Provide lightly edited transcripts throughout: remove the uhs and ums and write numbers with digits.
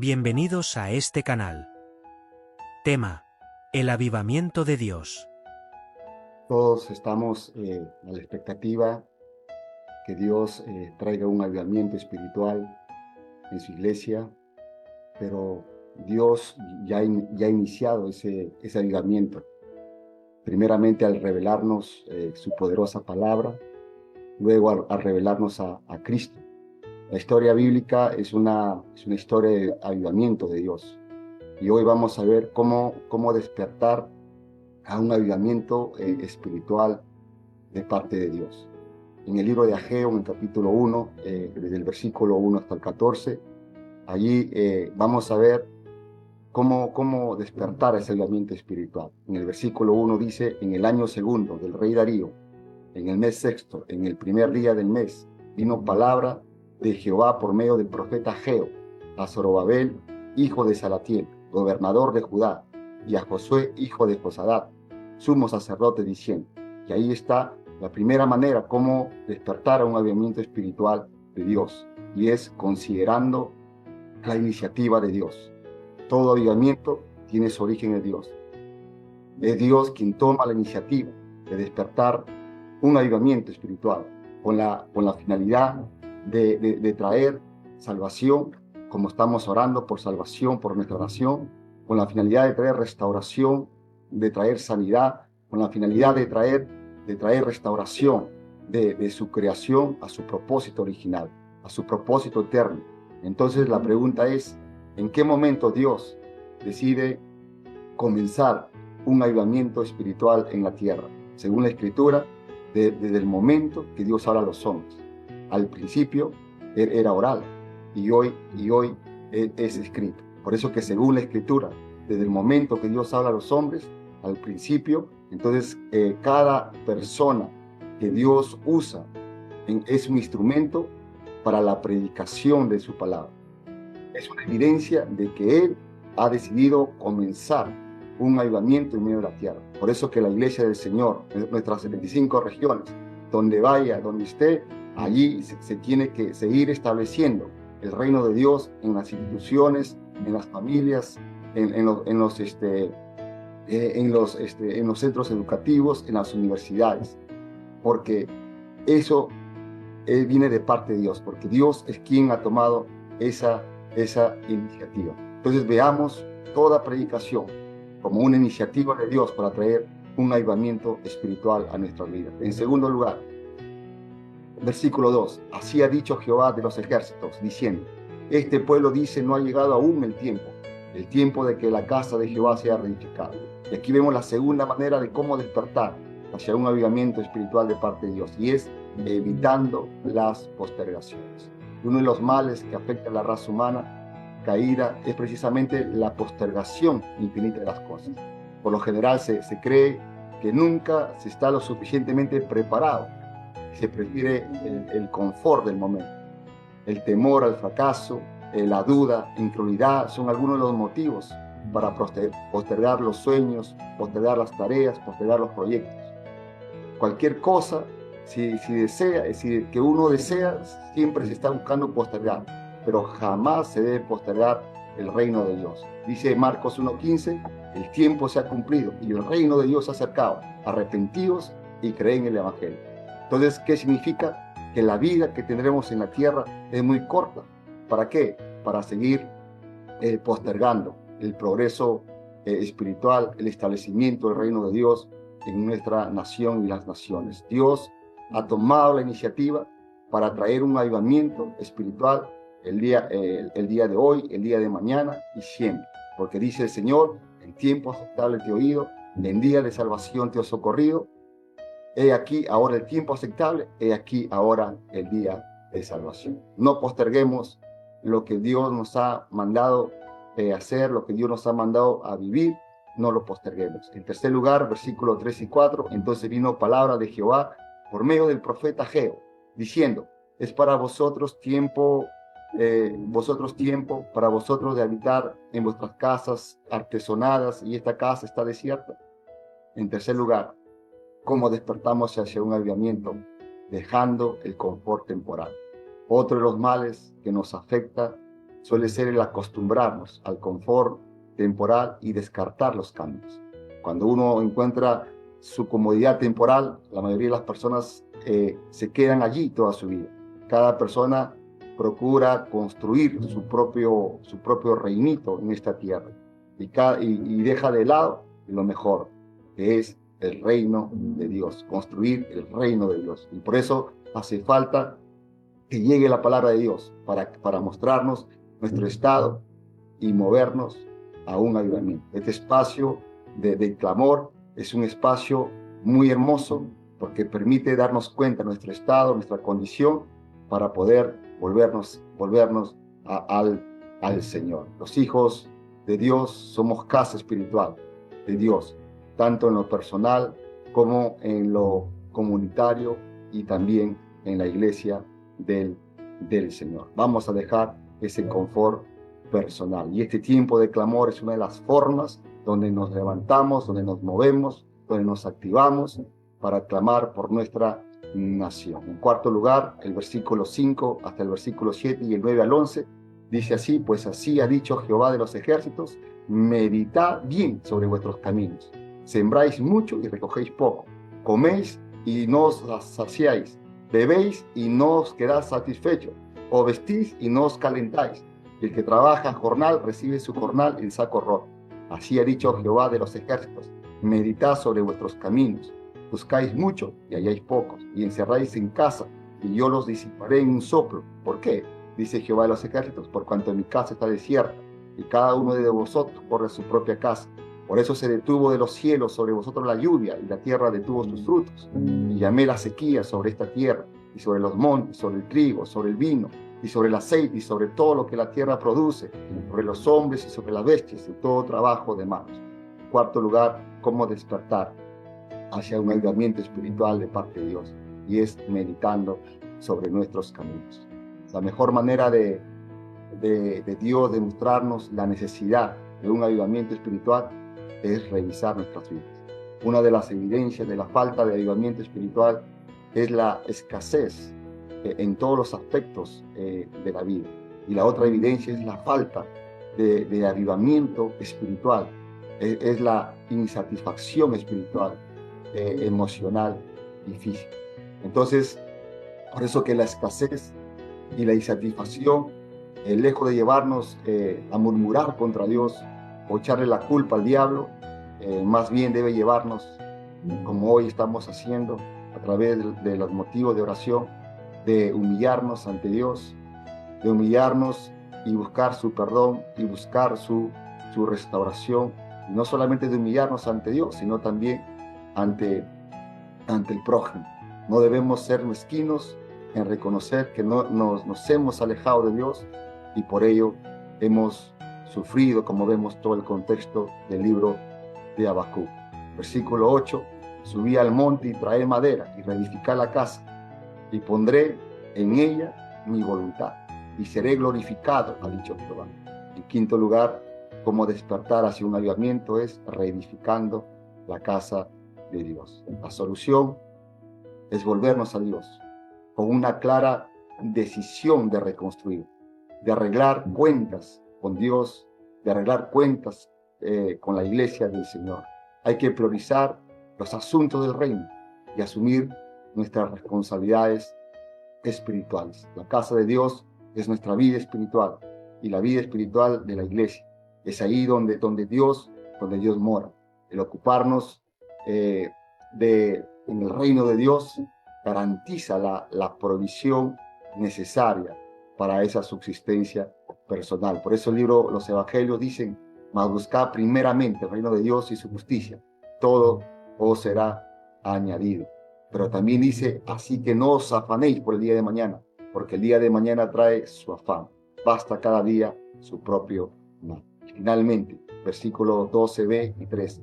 Bienvenidos a este canal. Tema: el avivamiento de Dios. Todos estamos a la expectativa que Dios traiga un avivamiento espiritual en su iglesia, pero Dios ya ha iniciado ese avivamiento. Primeramente al revelarnos su poderosa palabra, luego al revelarnos a Cristo. La historia bíblica es una historia de avivamiento de Dios. Y hoy vamos a ver cómo despertar a un avivamiento espiritual de parte de Dios. En el libro de Ageo, en el capítulo 1, desde el versículo 1 hasta el 14, allí vamos a ver cómo despertar ese avivamiento espiritual. En el versículo 1 dice: en el año segundo del rey Darío, en el mes sexto, en el primer día del mes, vino palabra de Jehová por medio del profeta Ageo a Zorobabel, hijo de Salatiel, gobernador de Judá, y a Josué, hijo de Josadat, sumo sacerdote, diciendo. Y ahí está la primera manera cómo despertar a un avivamiento espiritual de Dios, y es considerando la iniciativa de Dios. Todo avivamiento tiene su origen en Dios. Es Dios quien toma la iniciativa de despertar un avivamiento espiritual con la finalidad de traer salvación, como estamos orando por salvación por nuestra nación, con la finalidad de traer restauración, de traer sanidad, con la finalidad de traer restauración de su creación a su propósito original, a su propósito eterno. Entonces la pregunta es: ¿en qué momento Dios decide comenzar un avivamiento espiritual en la tierra? Según la Escritura, desde el momento que Dios habla a los hombres. Al principio era oral y hoy es escrito. Por eso que según la Escritura, desde el momento que Dios habla a los hombres, al principio, entonces cada persona que Dios usa es un instrumento para la predicación de su palabra. Es una evidencia de que Él ha decidido comenzar un avivamiento en medio de la tierra. Por eso que la iglesia del Señor, en nuestras 75 regiones, donde vaya, donde esté, allí se tiene que seguir estableciendo el reino de Dios en las instituciones, en las familias, en los centros educativos, en las universidades, porque eso viene de parte de Dios, porque Dios es quien ha tomado esa iniciativa. Entonces veamos toda predicación como una iniciativa de Dios para traer un avivamiento espiritual a nuestras vidas. En segundo lugar, versículo 2: así ha dicho Jehová de los ejércitos, diciendo: este pueblo dice, no ha llegado aún el tiempo de que la casa de Jehová sea reedificada. Y aquí vemos la segunda manera de cómo despertar hacia un avivamiento espiritual de parte de Dios, y es evitando las postergaciones. Uno de los males que afecta a la raza humana caída es precisamente la postergación infinita de las cosas. Por lo general se cree que nunca se está lo suficientemente preparado. Se prefiere el confort del momento. El temor al fracaso, la duda, incredulidad son algunos de los motivos para postergar los sueños, postergar las tareas, postergar los proyectos. Cualquier cosa, si que uno desea, siempre se está buscando postergar, pero jamás se debe postergar el reino de Dios. Dice Marcos 1:15: el tiempo se ha cumplido y el reino de Dios se ha acercado. Arrepentíos y creen en el Evangelio. Entonces, ¿qué significa? Que la vida que tendremos en la tierra es muy corta. ¿Para qué? Para seguir postergando el progreso espiritual, el establecimiento del reino de Dios en nuestra nación y las naciones. Dios ha tomado la iniciativa para traer un avivamiento espiritual el día de hoy, el día de mañana y siempre. Porque dice el Señor: en tiempo aceptable te he oído, en día de salvación te he socorrido. He aquí ahora el tiempo aceptable, he aquí ahora el día de salvación. No posterguemos lo que Dios nos ha mandado hacer, lo que Dios nos ha mandado a vivir, no lo posterguemos. En tercer lugar, versículos 3 y 4, entonces vino palabra de Jehová por medio del profeta Ageo, diciendo: es para vosotros tiempo para vosotros de habitar en vuestras casas artesonadas, y esta casa está desierta. En tercer lugar, cómo despertamos hacia un avivamiento, dejando el confort temporal. Otro de los males que nos afecta suele ser el acostumbrarnos al confort temporal y descartar los cambios. Cuando uno encuentra su comodidad temporal, la mayoría de las personas se quedan allí toda su vida. Cada persona procura construir su propio reinito en esta tierra y deja de lado lo mejor, que es el reino de Dios, construir el reino de Dios. Y por eso hace falta que llegue la palabra de Dios para mostrarnos nuestro estado y movernos a un avivamiento. Este espacio de clamor es un espacio muy hermoso porque permite darnos cuenta de nuestro estado, nuestra condición, para poder volvernos al Señor. Los hijos de Dios somos casa espiritual de Dios, tanto en lo personal como en lo comunitario y también en la iglesia del Señor. Vamos a dejar ese confort personal. Y este tiempo de clamor es una de las formas donde nos levantamos, donde nos movemos, donde nos activamos para clamar por nuestra nación. En cuarto lugar, el versículo 5 hasta el versículo 7 y el 9 al 11, dice así: pues así ha dicho Jehová de los ejércitos, meditad bien sobre vuestros caminos. Sembráis mucho y recogéis poco. Coméis y no os saciáis. Bebéis y no os quedáis satisfechos. O vestís y no os calentáis. El que trabaja jornal recibe su jornal en saco roto. Así ha dicho Jehová de los ejércitos: meditad sobre vuestros caminos. Buscáis mucho y halláis pocos, y encerráis en casa, y yo los disiparé en un soplo. ¿Por qué? Dice Jehová de los ejércitos: por cuanto mi casa está desierta, y cada uno de vosotros corre a su propia casa. Por eso se detuvo de los cielos sobre vosotros la lluvia, y la tierra detuvo sus frutos. Y llamé la sequía sobre esta tierra, y sobre los montes, sobre el trigo, sobre el vino, y sobre el aceite, y sobre todo lo que la tierra produce, sobre los hombres y sobre las bestias, y todo trabajo de manos. En cuarto lugar, cómo despertar hacia un avivamiento espiritual de parte de Dios, y es meditando sobre nuestros caminos. La mejor manera de Dios de mostrarnos la necesidad de un avivamiento espiritual es revisar nuestras vidas. Una de las evidencias de la falta de avivamiento espiritual es la escasez en todos los aspectos de la vida, y la otra evidencia es la falta de avivamiento espiritual, es la insatisfacción espiritual, emocional y física. Entonces, por eso que la escasez y la insatisfacción, lejos de llevarnos a murmurar contra Dios o echarle la culpa al diablo, más bien debe llevarnos, como hoy estamos haciendo a través de los motivos de oración, de humillarnos ante Dios, de humillarnos y buscar su perdón y buscar su restauración, y no solamente de humillarnos ante Dios, sino también ante el prójimo. No debemos ser mezquinos en reconocer que nos hemos alejado de Dios, y por ello hemos sufrido, como vemos todo el contexto del libro de Habacuc. Versículo 8: subí al monte y traé madera y reedificé la casa, y pondré en ella mi voluntad, y seré glorificado, ha dicho Jehová. En quinto lugar, cómo despertar hacia un avivamiento es reedificando la casa de Dios. La solución es volvernos a Dios con una clara decisión de reconstruir, de arreglar cuentas con Dios, de arreglar cuentas con la iglesia del Señor. Hay que priorizar los asuntos del reino y asumir nuestras responsabilidades espirituales. La casa de Dios es nuestra vida espiritual, y la vida espiritual de la iglesia es ahí donde Dios mora. El ocuparnos en el reino de Dios garantiza la provisión necesaria para esa subsistencia personal. Por eso los evangelios dicen: mas buscad primeramente el reino de Dios y su justicia, todo os será añadido. Pero también dice: así que no os afanéis por el día de mañana, porque el día de mañana trae su afán. Basta cada día su propio mal. Finalmente, versículos 12b y 13.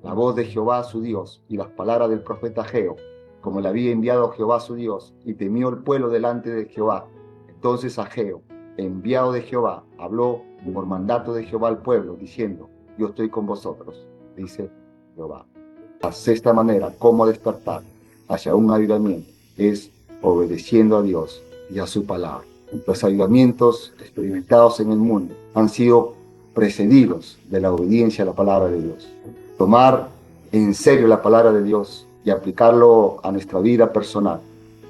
La voz de Jehová su Dios y las palabras del profeta Ageo, como le había enviado Jehová su Dios, y temió el pueblo delante de Jehová. Entonces Ageo, enviado de Jehová, habló por mandato de Jehová al pueblo, diciendo: yo estoy con vosotros, dice Jehová. De esta manera, cómo despertar hacia un avivamiento es obedeciendo a Dios y a su palabra. Los avivamientos experimentados en el mundo han sido precedidos de la obediencia a la palabra de Dios. Tomar en serio la palabra de Dios y aplicarlo a nuestra vida personal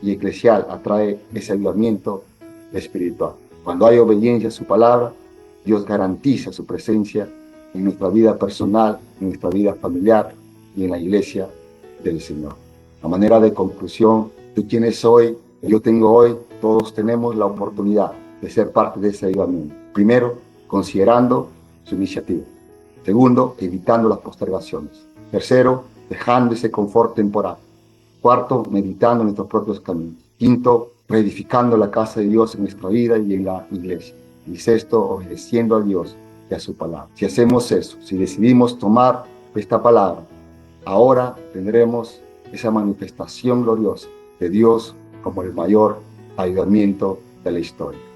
y eclesial atrae ese avivamiento espiritual. Cuando hay obediencia a su palabra, Dios garantiza su presencia en nuestra vida personal, en nuestra vida familiar y en la iglesia del Señor. A manera de conclusión, tú tienes hoy, yo tengo hoy, todos tenemos la oportunidad de ser parte de ese avivamiento. Primero, considerando su iniciativa. Segundo, evitando las postergaciones. Tercero, dejando ese confort temporal. Cuarto, meditando en nuestros propios caminos. Quinto, reedificando la casa de Dios en nuestra vida y en la iglesia. Y sexto, obedeciendo a Dios y a su palabra. Si hacemos eso, si decidimos tomar esta palabra, ahora tendremos esa manifestación gloriosa de Dios como el mayor avivamiento de la historia.